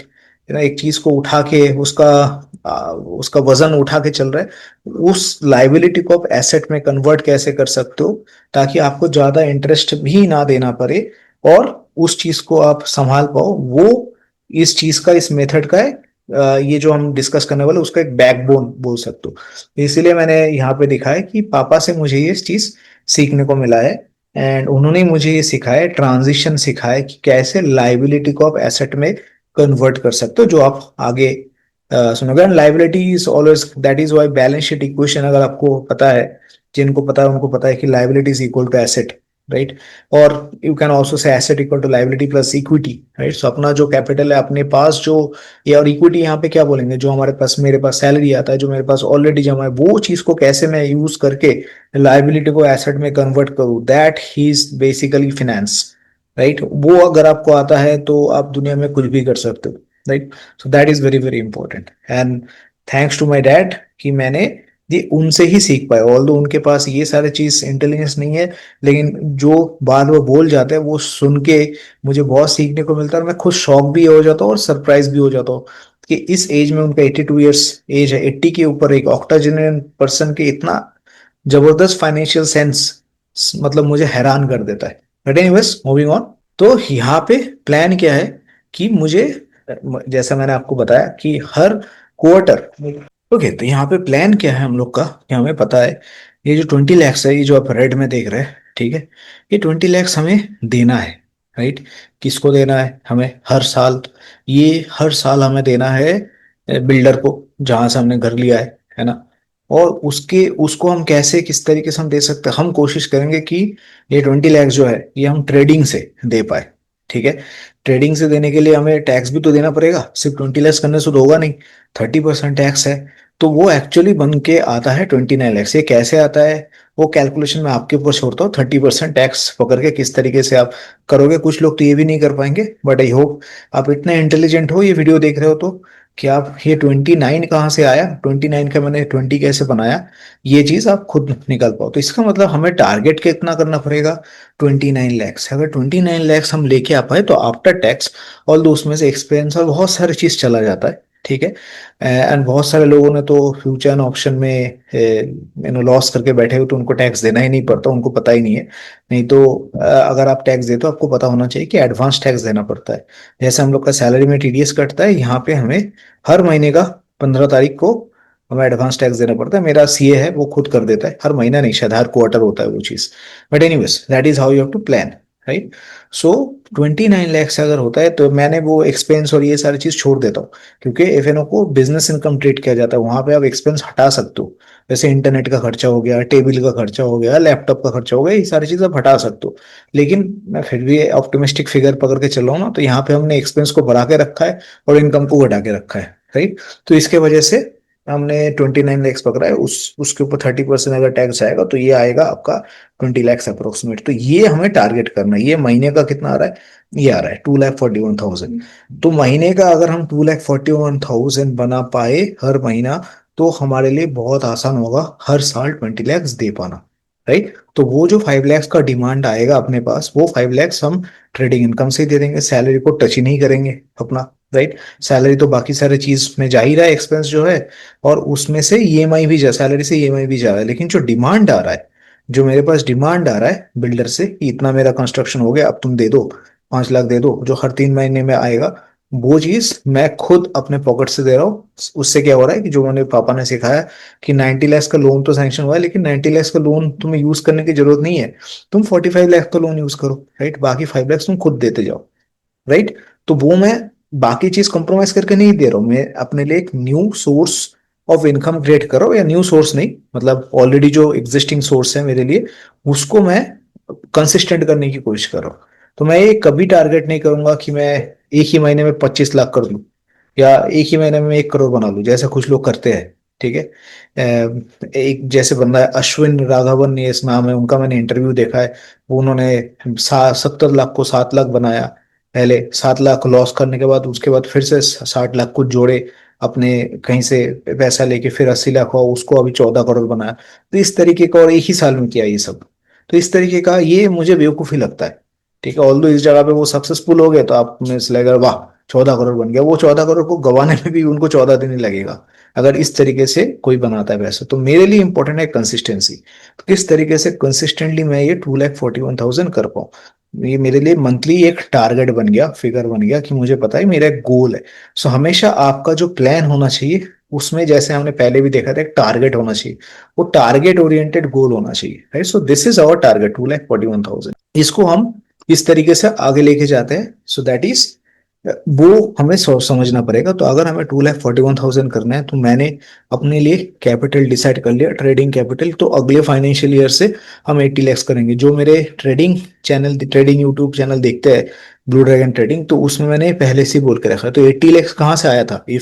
एक चीज को उठा के उसका वजन उठा के चल रहा है, उस लाइबिलिटी को आप एसेट में कन्वर्ट कैसे कर सकते हो ताकि आपको ज्यादा इंटरेस्ट भी ना देना पड़े और उस चीज को आप संभाल पाओ, वो इस चीज का, इस मेथड का है। ये जो हम डिस्कस करने वाले उसका एक बैकबोन बोल सकते हो। इसीलिए मैंने यहाँ पे दिखा है कि पापा से मुझे ये चीज सीखने को मिला है। एंड उन्होंने मुझे ये सिखाया, ट्रांजिशन सिखाया कि कैसे लाइबिलिटी को आप एसेट में कन्वर्ट कर सकते हो, जो आप आगे सुनोगे। And liability is always, that is why balance sheet equation, अगर आपको पता है, जिनको पता है उनको पता है कि liability is equal to asset, right. और you can also say asset equal to liability plus equity, right. So अपना जो कैपिटल है अपने पास जो, या और इक्विटी यहाँ पे क्या बोलेंगे, जो हमारे पास, मेरे पास सैलरी आता है, जो मेरे पास ऑलरेडी जमा है, वो चीज को कैसे मैं यूज करके लाइबिलिटी को एसेट में कन्वर्ट करूँ, that he is basically finance, right. वो अगर आपको आता है तो आप दुनिया में कुछ भी कर सकते हो, right. So that is very very important. And thanks to my dad कि मैंने ये उनसे ही सीख पाया। ऑल्दो उनके पास ये सारे चीज इंटेलिजेंस नहीं है, लेकिन जो बात वो बोल जाते हैं वो सुन के मुझे बहुत सीखने को मिलता है, और मैं खुद शॉक भी हो जाता हूँ और सरप्राइज भी हो जाता हूँ कि इस एज में, उनका 82 ईयर्स एज है, 80 के ऊपर एक ऑक्टाजेनरियन पर्सन के इतना जबरदस्त फाइनेंशियल सेंस, मतलब मुझे हैरान कर देता है। But anyways, moving on. तो यहाँ पे प्लान क्या है कि मुझे, जैसा मैंने आपको बताया कि हर क्वार्टर, ओके, तो यहाँ पे प्लान क्या है हम लोग का कि हमें पता है ये जो 20 लैक्स है, ये जो आप रेड में देख रहे हैं, ठीक है, ये 20 लैक्स हमें देना है, राइट। किसको देना है? हमें हर साल। ये हर साल हमें देना है बिल्डर को, जहां से हमने घर लिया है ना। और उसके उसको हम कैसे, किस तरीके से हम दे सकते हैं, हम कोशिश करेंगे कि ये 20 लैक्स जो है ये हम ट्रेडिंग से दे पाए, ठीक है। ट्रेडिंग से देने के लिए हमें टैक्स भी तो देना पड़ेगा, सिर्फ 20 लैक्स करने से तो होगा नहीं। 30% टैक्स है, तो वो एक्चुअली बन के आता है 29 लैक्स। ये कैसे आता है वो कैलकुलेशन मैं आपके ऊपर छोड़ता हूँ। 30% टैक्स पकड़ के किस तरीके से आप करोगे, कुछ लोग तो ये भी नहीं कर पाएंगे, बट आई होप आप इतने इंटेलिजेंट हो, ये वीडियो देख रहे हो तो, कि आप ये 29 कहाँ से आया, 29 का मैंने 20 कैसे बनाया, ये चीज आप खुद निकाल पाओ। तो इसका मतलब हमें टारगेट कितना करना पड़ेगा, 29 लैक्स। अगर 29 लैक्स हम लेके आ पाए तो आफ्टर टैक्स, ऑल दो उसमें से एक्सपेंस और बहुत सारी चीज चला जाता है, ठीक है। एंड बहुत सारे लोगों ने तो फ्यूचर ऑप्शन में लॉस करके बैठे हो, तो उनको टैक्स देना ही नहीं पड़ता, उनको पता ही नहीं है। नहीं तो अगर आप टैक्स देते हो, आपको पता होना चाहिए कि एडवांस टैक्स देना पड़ता है। जैसे हम लोग का सैलरी में टीडीएस कटता है, यहाँ पे हमें हर महीने का 15 तारीख को हमें एडवांस टैक्स देना पड़ता है। मेरा सीए है, वो खुद कर देता है, हर महीना नहीं, शायद हर क्वार्टर होता है वो चीज। But anyways, that is how you have to plan, right. So 29 lakhs अगर होता है तो मैंने वो एक्सपेंस और ये सारी चीज छोड़ देता हूँ, क्योंकि एफएनओ को बिजनेस इनकम ट्रीट किया जाता है, वहां पे आप एक्सपेंस हटा सकते हो। जैसे इंटरनेट का खर्चा हो गया, टेबल का खर्चा हो गया, लैपटॉप का खर्चा हो गया, ये सारी चीज आप हटा सकते हो। लेकिन मैं फिर भी ऑप्टिमिस्टिक फिगर पकड़ के चल रहा हूँ ना, तो यहाँ पे हमने एक्सपेंस को बढ़ा के रखा है और इनकम को घटा के रखा है, राइट। तो इसके वजह से हमने 29 लैक्स पकड़ा है, उसके ऊपर 30% अगर टैक्स आएगा तो ये आएगा आपका 20 लैक्स अप्रोक्सीमेट। तो ये हमें टारगेट करना है। ये महीने का कितना आ रहा है? ये आ रहा है 2,41,000। तो महीने का अगर हम 2,41,000 बना पाए हर महीना, तो हमारे लिए बहुत आसान होगा हर साल 20 लैक्स दे पाना, राइट। तो वो जो 5 लैक्स का डिमांड आएगा अपने पास, वो 5 लैक्स हम ट्रेडिंग इनकम से ही दे देंगे, सैलरी को टच ही नहीं करेंगे अपना, राइट। सैलरी तो बाकी सारे चीज में जा ही रहा है, एक्सपेंस जो है, और उसमें से ईएमआई भी जा, सैलरी से ईएमआई भी जा रहा है। लेकिन जो डिमांड आ रहा है, जो मेरे पास डिमांड आ रहा है बिल्डर से कि इतना मेरा कंस्ट्रक्शन हो गया, अब तुम दे दो, 5 लाख दे दो, जो हर 3 महीने में आएगा, वो चीज मैं खुद अपने पॉकेट से दे रहा हूँ। उससे क्या हो रहा है कि जो मैंने पापा ने सिखाया कि 90 लैक्स का लोन तो सैंक्शन हुआ है, लेकिन 90 लैक्स का लोन तुम्हें यूज करने की जरूरत नहीं है, तुम 45 लैक्स का लोन यूज करो, राइट। बाकी 5 लैक्स तुम खुद देते जाओ, राइट। तो वो मैं बाकी चीज कंप्रोमाइज करके नहीं दे रहा हूं, मैं अपने लिए एक new source of income create कर रहा हूं, या न्यू सोर्स नहीं, मतलब ऑलरेडी जो एग्जिस्टिंग सोर्स है मेरे लिए, उसको मैं कंसिस्टेंट करने की कोशिश कर रहा हूँ। तो मैं ये कभी टारगेट नहीं करूंगा कि मैं एक ही महीने में 25 लाख कर दूं, या एक ही महीने में 1 करोड़ बना लूं, जैसे कुछ लोग करते हैं, ठीक है। एक जैसे बंदा है अश्विन राघवन, ये इस नाम है उनका, मैंने इंटरव्यू देखा है, वो उन्होंने 70 लाख को 7 लाख बनाया। पहले 7 लाख लॉस करने के बाद उसके बाद फिर से 60 लाख कुछ जोड़े अपने कहीं से पैसा लेके, फिर 80 लाख हुआ, उसको अभी 14 करोड़ बनाया। तो इस तरीके का, और एक ही साल में किया ये सब। तो इस तरीके का ये मुझे बेवकूफ़ी लगता है। ठीक है, ऑल्दो इस जगह पे वो सक्सेसफुल हो गए तो आप में से लगेगा वाह 14 करोड़ बन गया, वो 14 करोड़ को गंवाने में भी उनको 14 दिन ही लगेगा अगर इस तरीके से कोई बनाता है पैसा। तो मेरे लिए इंपॉर्टेंट है कंसिस्टेंसी। तो किस तरीके से कंसिस्टेंटली मैं ये 2,41,000 कर पाऊँ, ये मेरे लिए मंथली एक टारगेट बन गया, फिगर बन गया कि मुझे पता है मेरा एक गोल है। सो हमेशा आपका जो प्लान होना चाहिए उसमें, जैसे हमने पहले भी देखा था, एक टारगेट होना चाहिए। वो टारगेट ओरिएंटेड गोल होना चाहिए, right. So this is our target 2,41,000। इसको हम इस तरीके से आगे लेके जाते हैं। सो दैट इज, वो हमें समझना पड़ेगा। तो अगर हमें 2,41,000 करना है, तो मैंने अपने लिए कैपिटल डिसाइड कर लिया, ट्रेडिंग कैपिटल। तो अगले फाइनेंशियल ईयर से हम 80 लाख करेंगे। जो मेरे ट्रेडिंग यूट्यूब चैनल देखते हैं, ब्लू ड्रैगन ट्रेडिंग, तो उसमें मैंने पहले से ही बोल के रखा। तो 80 लाख कहाँ से आया था ये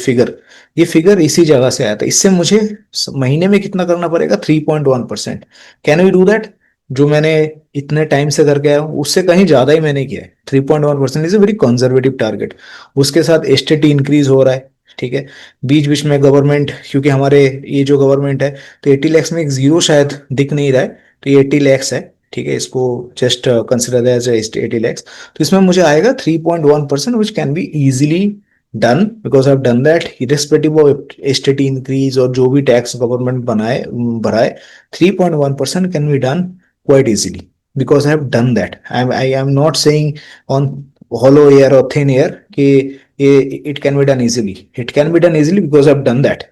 फिगर इसी जगह से आया था। इससे मुझे महीने में कितना करना पड़ेगा, 3.1%। Can we do that? जो मैंने इतने टाइम से करके आया हूँ उससे कहीं ज्यादा ही मैंने किया है। 3.1% is a very conservative target. उसके साथ एसटीटी इंक्रीज हो रहा है। ठीक है, बीच बीच में गवर्नमेंट, क्योंकि हमारे ये जो गवर्नमेंट है, तो 80 लाख में एक जीरो शायद दिख नहीं रहा है, तो ये 80 लाख है। ठीक है, इसको जस्ट कंसिडर एज 80 lakhs। तो इसमें मुझे आएगा 3.1%, which can be easily done because I have done that irrespective of STT increase और जो भी टैक्स गवर्नमेंट बनाए बढ़ाए। 3.1% can be done quite easily because I have done that. I am not saying on hollow air or thin air कि it can be done easily. It can be done easily because I've done that,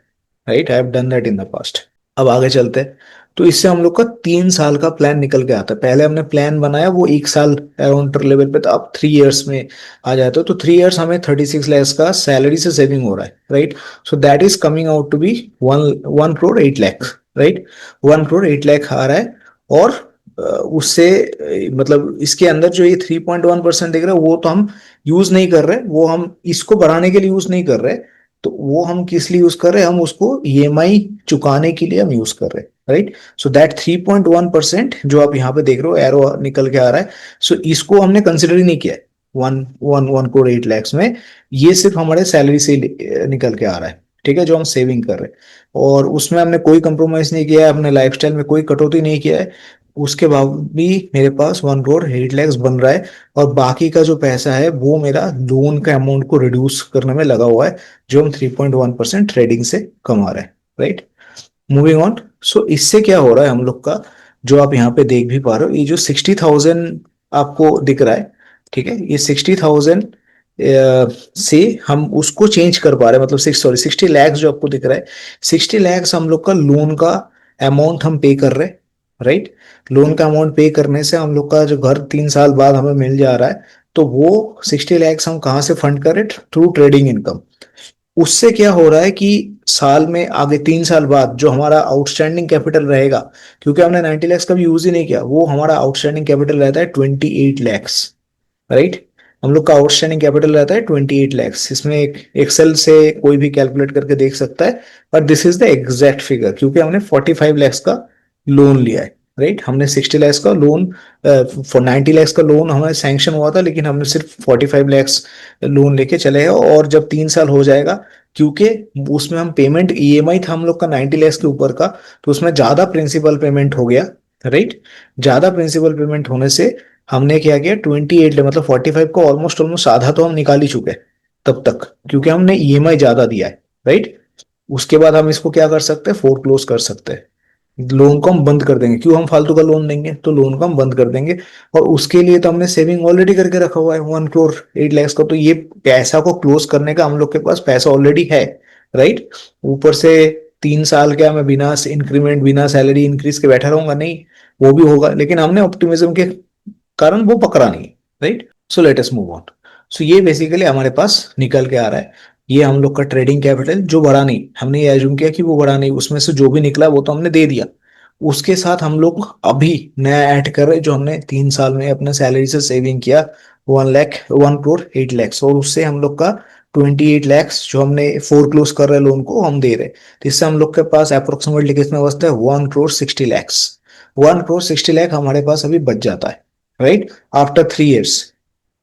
right? I have done that in the past. अब आगे चलते हैं। तो इससे हम लोग का 3 साल का प्लान निकल के आता है। पहले हमने प्लान बनाया वो 1 साल अराउंड लेवल पे था, अब 3 इयर्स में आ जाते हो। तो 3 इयर्स हमें 36 lakhs का सैलरी से सेविंग हो रहा है, right. So that is coming out to be 1 crore 8 lakhs, right. 1 crore 8 lakh आ रहा है। और उससे मतलब इसके अंदर जो ये 3.1% दिख रहा है वो तो हम यूज नहीं कर रहे, वो हम इसको बढ़ाने के लिए यूज नहीं कर रहे। तो वो हम किस लिए यूज कर रहे हैं, हम उसको ईएमआई चुकाने के लिए हम यूज कर रहे हैं, राइट। सो दैट 3.1% जो आप यहाँ पे देख रहे हो एरो निकल के आ रहा है, सो इसको हमने कंसिडर ही नहीं किया है। 1 crore 8 lakhs में ये सिर्फ हमारे सैलरी से निकल के आ रहा है। ठीक है, जो हम सेविंग कर रहे हैं, और उसमें हमने कोई कंप्रोमाइज नहीं किया है, अपने लाइफस्टाइल में कोई कटौती नहीं किया है। उसके बावजूद भी मेरे पास 1 crore 8 lakhs बन रहा है। और बाकी का जो पैसा है वो मेरा लोन का अमाउंट को रिड्यूस करने में लगा हुआ है, जो हम 3.1% ट्रेडिंग से कमा रहे हैं, राइट। Moving on. सो इससे क्या हो रहा है हम लोग का, जो आप यहाँ पे देख भी पा रहे हो, ये जो 60,000 आपको दिख रहा है, ठीक है, ये 60,000 से हम उसको चेंज कर पा रहे हैं। मतलब 60 lakhs जो आपको दिख रहा है, 60 lakhs हम लोग का लोन का अमाउंट हम पे कर रहे हैं, राइट। लोन का अमाउंट पे करने से हम लोग का जो घर 3 साल बाद हमें मिल जा रहा है, तो वो 60 lakhs हम कहाँ से फंड करें, थ्रू ट्रेडिंग इनकम। उससे क्या हो रहा है कि साल में आगे 3 साल बाद जो हमारा आउटस्टैंडिंग कैपिटल रहेगा, क्योंकि हमने 90 lakhs का भी यूज ही नहीं किया, वो हमारा आउटस्टैंडिंग कैपिटल रहता है 28 lakhs, राइट। हम लोग का आउटस्टैंडिंग कैपिटल रहता है 28 lakhs। इसमें एक एक्सेल से कोई भी कैलकुलेट करके देख सकता है, पर this is the exact figure, क्योंकि हमने 45 lakhs का लोन लिया है, राइट। हमने 60 lakhs का लोन, फॉर 90 lakhs का लोन हमें सैंक्शन हुआ था, लेकिन हमने सिर्फ 45 lakhs लोन लेके चले गए। और जब 3 साल हो जाएगा, क्योंकि उसमें हम पेमेंट ईएमआई था हम लोग का 90 lakhs के ऊपर का, तो उसमें ज्यादा प्रिंसिपल पेमेंट हो गया, राइट। ज्यादा प्रिंसिपल पेमेंट होने से हमने क्या किया, 28 मतलब 45 को ऑलमोस्ट ऑलमोस्ट आधा तो हम निकाल ही चुके हैं तब तक, क्योंकि हमने ईएमआई ज्यादा दिया है, राइट। उसके बाद हम इसको क्या कर सकते हैं, फोर क्लोज कर सकते हैं। लोन को हम बंद कर देंगे, क्यों हम फालतू का लोन देंगे, तो लोन को हम बंद कर देंगे। और उसके लिए तो हमने सेविंग ऑलरेडी करके रखा हुआ है 1 crore 8 lakhs का, तो ये पैसा को क्लोज करने का हम लोग के पास पैसा ऑलरेडी है, राइट। ऊपर से 3 साल क्या मैं बिना इंक्रीमेंट बिना सैलरी इंक्रीज के बैठा रहूंगा, नहीं, वो भी होगा, लेकिन हमने ऑप्टिमिज्म के कारण वो पकड़ा नहीं, right. So let us move on. So ये बेसिकली हमारे पास निकल के आ रहा है। ये हम लोग का ट्रेडिंग कैपिटल जो बढ़ा नहीं, हमने ये एज्यूम किया कि वो बढ़ा नहीं, उसमें से जो भी निकला वो तो हमने दे दिया। उसके साथ हम लोग अभी नया ऐड कर रहे हैं, जो हमने 3 साल में अपने सैलरी से सेविंग किया, 1 crore 8 lakhs, और उससे हम लोग का 28 lakhs जो हमने फोर क्लोज कर रहे हैं लोन को हम दे रहे हैं। तो इससे हम लोग के पास अप्रोक्सीमेटली कितना बचता है, 1 crore 60 lakhs। 1 crore 60 lakh हमारे पास अभी बच जाता है, right, after 3 years,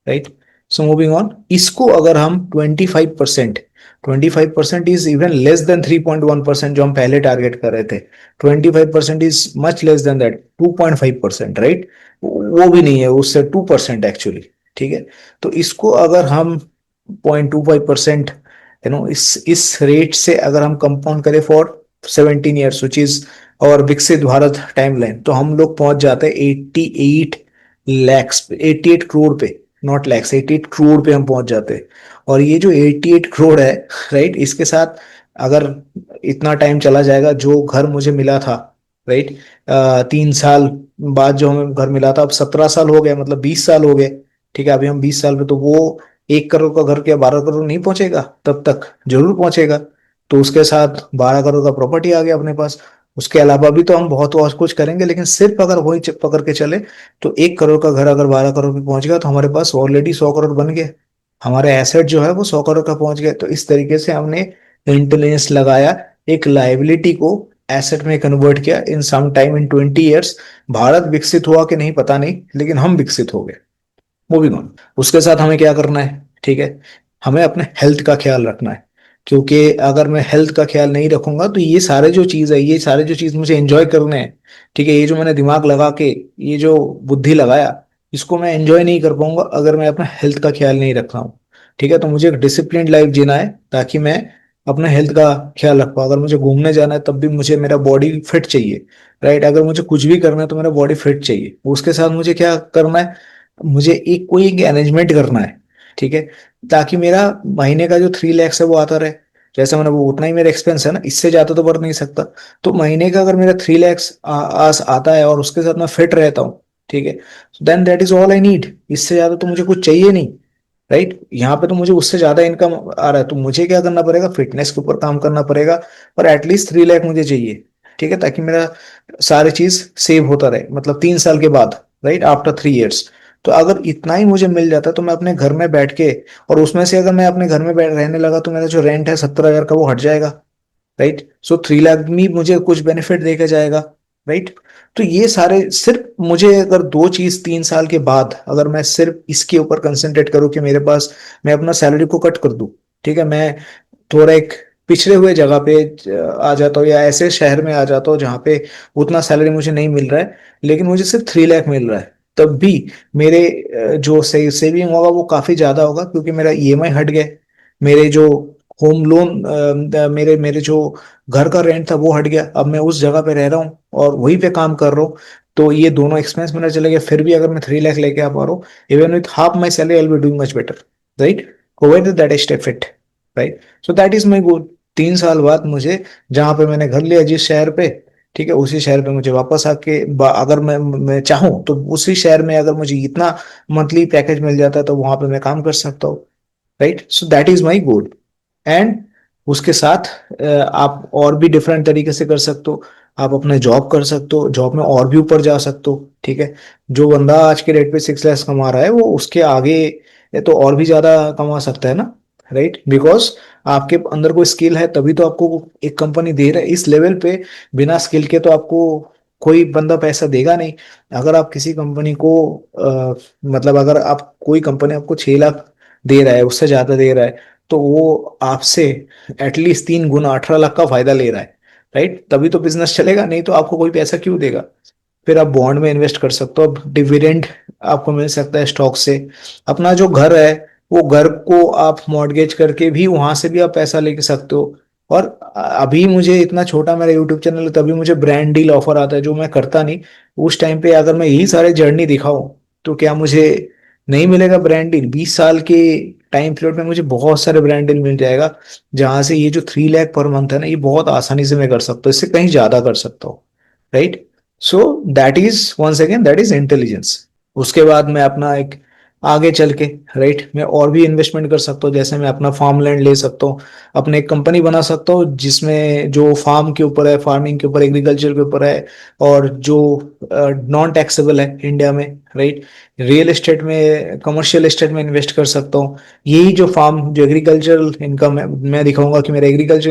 right. So moving on, इसको अगर हम 25% इज इवन लेस देन 3.1% जो हम पहले टारगेट कर रहे थे, 25% is much less than that, 2.5%, right, वो भी नहीं है, उससे 2% एक्चुअली, ठीक है। तो इसको अगर हम 0.25%, इस रेट से अगर हम कंपाउंड करें फॉर 17 ईयर्स, विच इज और विकसित भारत टाइमलाइन, तो हम लोग पहुंच जाते हैं 88 लैक्स, 88 करोड़ पे, नॉट लैक्स, 88 करोड़ पे हम पहुंच जाते हैं। और ये जो 88 करोड़ है, राइट, इसके साथ अगर इतना टाइम चला जाएगा, जो घर मुझे मिला था, राइट, 3 साल बाद जो हमें घर मिला था, अब 17 साल हो गए, मतलब 20 साल हो गए, ठीक है। अभी हम 20 साल पे, तो वो 1 करोड़ का घर क्या 12 करोड़ नहीं पहुंचेगा? तब तक जरूर पहुंचेगा। तो उसके साथ 12 करोड़ का प्रॉपर्टी आ गया अपने पास। उसके अलावा भी तो हम बहुत और कुछ करेंगे, लेकिन सिर्फ अगर वही पकड़ के चले, तो 1 करोड़ का घर अगर 12 करोड़ पे पहुंच गया, तो हमारे पास ऑलरेडी 100 करोड़ बन गए, हमारे एसेट जो है वो 100 करोड़ का पहुंच गया। तो इस तरीके से हमने इंटेलिजेंस लगाया, एक लाइबिलिटी को एसेट में कन्वर्ट किया इन सम टाइम, इन 20 ईयर्स। भारत विकसित हुआ कि नहीं पता नहीं, लेकिन हम विकसित हो गए। मूविंग ऑन, उसके साथ हमें क्या करना है, ठीक है, हमें अपने हेल्थ का ख्याल रखना है। क्योंकि अगर मैं हेल्थ का ख्याल नहीं रखूंगा, तो ये सारे जो चीज है, ये सारे जो चीज मुझे एंजॉय करने हैं, ठीक है, ये जो मैंने दिमाग लगा के, ये जो बुद्धि लगाया, इसको मैं एंजॉय नहीं कर पाऊंगा अगर मैं अपना हेल्थ का ख्याल नहीं रख रहा हूँ। ठीक है, तो मुझे एक डिसिप्लिन लाइफ जीना है, ताकि मैं अपना हेल्थ का ख्याल रख पाऊँ। अगर मुझे घूमने जाना है, तब भी मुझे मेरा बॉडी फिट चाहिए, राइट। अगर मुझे कुछ भी करना है, तो मेरा बॉडी फिट चाहिए। उसके साथ मुझे क्या करना है, मुझे एक कोई एक अरेंजमेंट करना है, ठीक है, ताकि मेरा महीने का जो 3 लाख है वो आता रहे। जैसे मैंने वो, उतना ही मेरा एक्सपेंस है ना, इससे ज्यादा तो बढ़ नहीं सकता। तो महीने का अगर मेरा 3 लाख आस आता है, और उसके साथ मैं फिट रहता हूँ, ठीक है, then that is all I need. इससे ज्यादा तो मुझे कुछ चाहिए नहीं, राइट। यहाँ पे तो मुझे उससे ज्यादा इनकम आ रहा है, तो मुझे क्या करना पड़ेगा, फिटनेस के ऊपर काम करना पड़ेगा, और एटलीस्ट 3 लाख मुझे चाहिए, ठीक है, ताकि मेरा सारी चीज सेव होता रहे, मतलब 3 साल के बाद, राइट, आफ्टर 3 ईयर्स। तो अगर इतना ही मुझे मिल जाता, तो मैं अपने घर में बैठ के, और उसमें से अगर मैं अपने घर में बैठ रहने लगा, तो मेरा जो रेंट है 70 हजार का, वो हट जाएगा, राइट। सो 3 लाख में मुझे कुछ बेनिफिट देकर जाएगा, राइट। तो ये सारे, सिर्फ मुझे अगर दो चीज 3 साल के बाद, अगर मैं सिर्फ इसके ऊपर कंसंट्रेट करूं कि मेरे पास, मैं अपना सैलरी को कट कर दूं, ठीक है, मैं थोड़ा एक पिछड़े हुए जगह पे आ जाता हूँ, या ऐसे शहर में आ जाता हूँ जहाँ पे उतना सैलरी मुझे नहीं मिल रहा है, लेकिन मुझे सिर्फ 3 लाख मिल रहा है, तब भी मेरे जो सेविंग होगा वो काफी ज्यादा होगा, क्योंकि मेरा ईएमआई हट गया, मेरे जो होम लोन, मेरे मेरे जो घर का रेंट था वो हट गया, अब मैं उस जगह पे रह रहा हूँ और वहीं पे काम कर रहा हूँ। तो ये दोनों एक्सपेंस मेरा चले गया, फिर भी अगर मैं 3 लाख लेके आ पा रहा हूँ, even with half my salary, I will be doing much better, right, provided that I stay fit, right. So that is my goal. 3 साल बाद मुझे, जहां पे मैंने घर लिया जिस शहर पे, ठीक है, उसी शहर पे मुझे वापस आके, अगर मैं चाहूँ तो उसी शहर में अगर मुझे इतना मंथली पैकेज मिल जाता है, तो वहां पे मैं काम कर सकता हूँ, right. So that is my goal. And उसके साथ आप और भी डिफरेंट तरीके से कर सकते हो। आप अपने जॉब कर सकते हो, जॉब में और भी ऊपर जा सकते हो, ठीक है। जो बंदा आज के रेट पे 6 लाख कमा रहा है, वो उसके आगे तो और भी ज्यादा कमा सकता है ना, राइट। बिकॉज आपके अंदर कोई स्किल है, तभी तो आपको एक कंपनी दे रहा है इस लेवल पे। बिना स्किल के तो आपको कोई बंदा पैसा देगा नहीं। अगर आप किसी कंपनी को मतलब अगर आप, कोई कंपनी आपको 6 लाख दे रहा है, उससे ज्यादा दे रहा है, तो वो आपसे एटलीस्ट 3 गुना 18 लाख का फायदा ले रहा है, राइट। तभी तो बिजनेस चलेगा, नहीं तो आपको कोई पैसा क्यों देगा। फिर आप बॉन्ड में इन्वेस्ट कर सकते हो, अब डिविडेंड आपको मिल सकता है स्टॉक से। अपना जो घर है, वो घर को आप मॉर्गेज करके भी, वहां से भी आप पैसा लेके सकते हो। और अभी मुझे इतना छोटा मेरा यूट्यूब चैनल है, तभी मुझे ब्रांड डील ऑफर आता है, जो मैं करता नहीं। उस टाइम पे अगर मैं यही सारे जर्नी दिखाऊं, तो क्या मुझे नहीं मिलेगा ब्रांड डील? 20 साल के टाइम पीरियड में मुझे बहुत सारे ब्रांड डील मिल जाएगा, जहां से ये जो 3 लाख पर मंथ है ना, ये बहुत आसानी से मैं कर सकता हूँ, इससे कहीं ज्यादा कर सकता हूँ, right. So that is, once again, that is intelligence. उसके बाद मैं अपना एक, आगे चल के, राइट, मैं और भी इन्वेस्टमेंट कर सकता हूँ। जैसे मैं अपना फार्म लैंड ले सकता हूँ, अपने एक कंपनी बना सकता हूँ, जिसमें जो फार्म के ऊपर है, फार्मिंग के ऊपर, एग्रीकल्चर के ऊपर है, और जो नॉन टैक्सेबल है इंडिया में, राइट। रियल एस्टेट में, कमर्शियल एस्टेट में इन्वेस्ट कर सकता हूँ। यही जो फार्म, जो एग्रीकल्चरल इनकम है, मैं दिखाऊंगा कि मेरा एग्रीकल्चर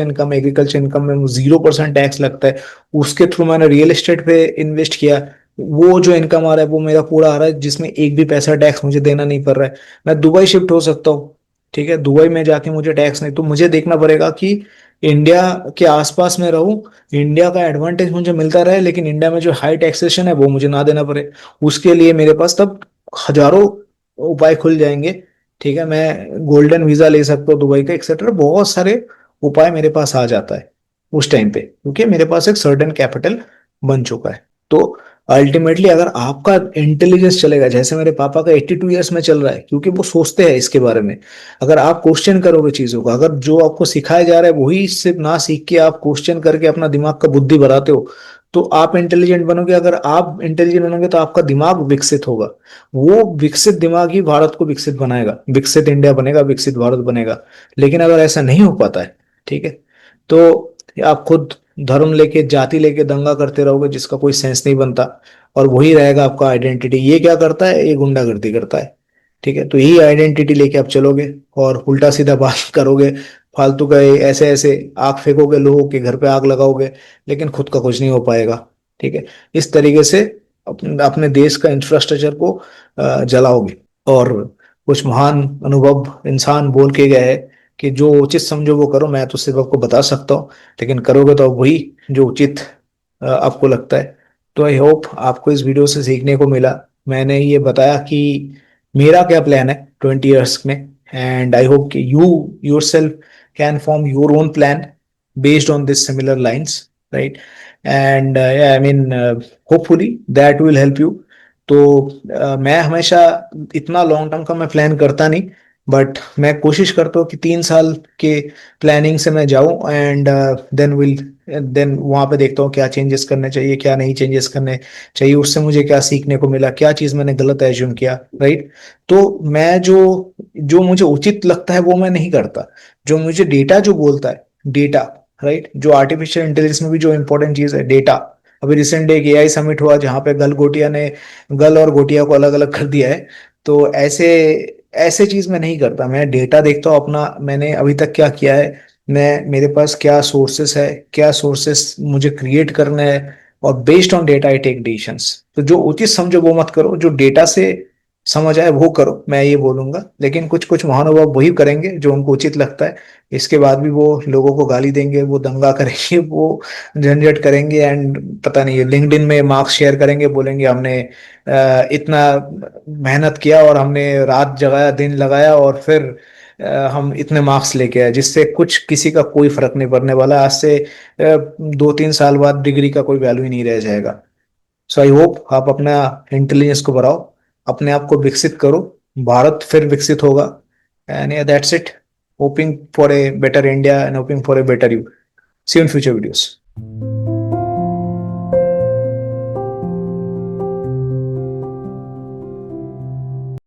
इनकम में 0% टैक्स लगता है। उसके थ्रू मैंने रियल एस्टेट पे इन्वेस्ट किया, वो जो इनकम आ रहा है वो मेरा पूरा आ रहा है, जिसमें एक भी पैसा टैक्स मुझे देना नहीं पड़ रहा है। मैं दुबई शिफ्ट हो सकता हूँ, ठीक है, दुबई में जाके मुझे टैक्स नहीं, तो मुझे देखना पड़ेगा कि इंडिया के आसपास में रहूं, इंडिया का एडवांटेज मुझे मिलता रहे, लेकिन इंडिया में जो हाई टैक्सेशन है वो मुझे ना देना पड़े। उसके लिए मेरे पास तब हजारों उपाय खुल जाएंगे। ठीक है, मैं गोल्डन वीजा ले सकता हूँ दुबई का, एक्सेट्रा बहुत सारे उपाय मेरे पास आ जाता है उस टाइम पे, क्योंकि मेरे पास एक सर्टेन कैपिटल बन चुका है। तो अल्टीमेटली अगर आपका इंटेलिजेंस चलेगा जैसे मेरे पापा का 82 ईयर्स में चल रहा है, क्योंकि वो सोचते हैं इसके बारे में, अगर आप क्वेश्चन करोगे चीजों को, अगर जो आपको सिखाया जा रहा है वही सिर्फ ना सीख के आप क्वेश्चन करके अपना दिमाग का बुद्धि बढ़ाते हो, तो आप इंटेलिजेंट बनोगे। अगर आप इंटेलिजेंट बनोगे तो आपका दिमाग विकसित होगा, वो विकसित दिमाग ही भारत को विकसित बनाएगा, विकसित इंडिया बनेगा, विकसित भारत बनेगा। लेकिन अगर ऐसा नहीं हो पाता है, ठीक है, तो आप खुद धर्म लेके, जाति लेके दंगा करते रहोगे जिसका कोई सेंस नहीं बनता, और वही रहेगा आपका आइडेंटिटी। ये क्या करता है, ये गुंडागर्दी करता है। ठीक है, तो यही आइडेंटिटी लेके आप चलोगे और उल्टा सीधा बात करोगे, फालतू का ऐसे ऐसे आग फेंकोगे, लोगों के घर पे आग लगाओगे, लेकिन खुद का कुछ नहीं हो पाएगा। ठीक है, इस तरीके से अपने देश का इंफ्रास्ट्रक्चर को जलाओगे। और कुछ महान अनुभव इंसान बोल के गए हैं कि जो उचित समझो वो करो, मैं तो सिर्फ आपको बता सकता हूँ, लेकिन करोगे तो वही जो उचित आपको लगता है। तो आई होप आपको इस वीडियो से सीखने को मिला। मैंने ये बताया कि मेरा क्या प्लान है 20 ईयर्स में, एंड आई होप कि you your self can form your own plan based on this similar lines, right. And I mean hopefully that will help you. तो मैं हमेशा इतना लॉन्ग टर्म का मैं प्लान करता नहीं, बट मैं कोशिश करता हूँ कि 3 साल के प्लानिंग से मैं जाऊं, एंड देन वहां पे देखता हूँ क्या चेंजेस करने चाहिए, क्या नहीं चेंजेस करने चाहिए, उससे मुझे क्या सीखने को मिला, क्या चीज मैंने गलत एज्यूम किया, राइट। तो मैं जो जो मुझे उचित लगता है वो मैं नहीं करता, जो मुझे डेटा जो बोलता है, डेटा, राइट, जो आर्टिफिशियल इंटेलिजेंस में भी जो इंपॉर्टेंट चीज है डेटा। अभी रिसेंट एक एआई समिट हुआ जहां पे गल और गोटिया को अलग अलग कर दिया है। तो ऐसे ऐसे चीज मैं नहीं करता, मैं डेटा देखता हूँ अपना, मैंने अभी तक क्या किया है, मैं मेरे पास क्या सोर्सेस है, क्या सोर्सेस मुझे क्रिएट करना है, और based on data I take decisions. तो जो उचित समझो वो मत करो, जो डेटा से समझ आए वो करो, मैं ये बोलूंगा। लेकिन कुछ कुछ महानुभाव वही करेंगे जो उनको उचित लगता है, इसके बाद भी वो लोगों को गाली देंगे, वो दंगा करेंगे, वो झंझट करेंगे, एंड पता नहीं लिंक्डइन में मार्क्स शेयर करेंगे, बोलेंगे हमने इतना मेहनत किया और हमने रात जगाया, दिन लगाया, और फिर हम इतने मार्क्स लेके आए, जिससे कुछ किसी का कोई फर्क नहीं पड़ने वाला। आज से 2-3 साल बाद डिग्री का कोई वैल्यू ही नहीं रह जाएगा। सो आई होप आप अपना इंटेलिजेंस को बढ़ाओ, अपने आप को विकसित करो, भारत फिर विकसित होगा। And that's it, hoping for a better India and hoping for a better you. See you in future videos.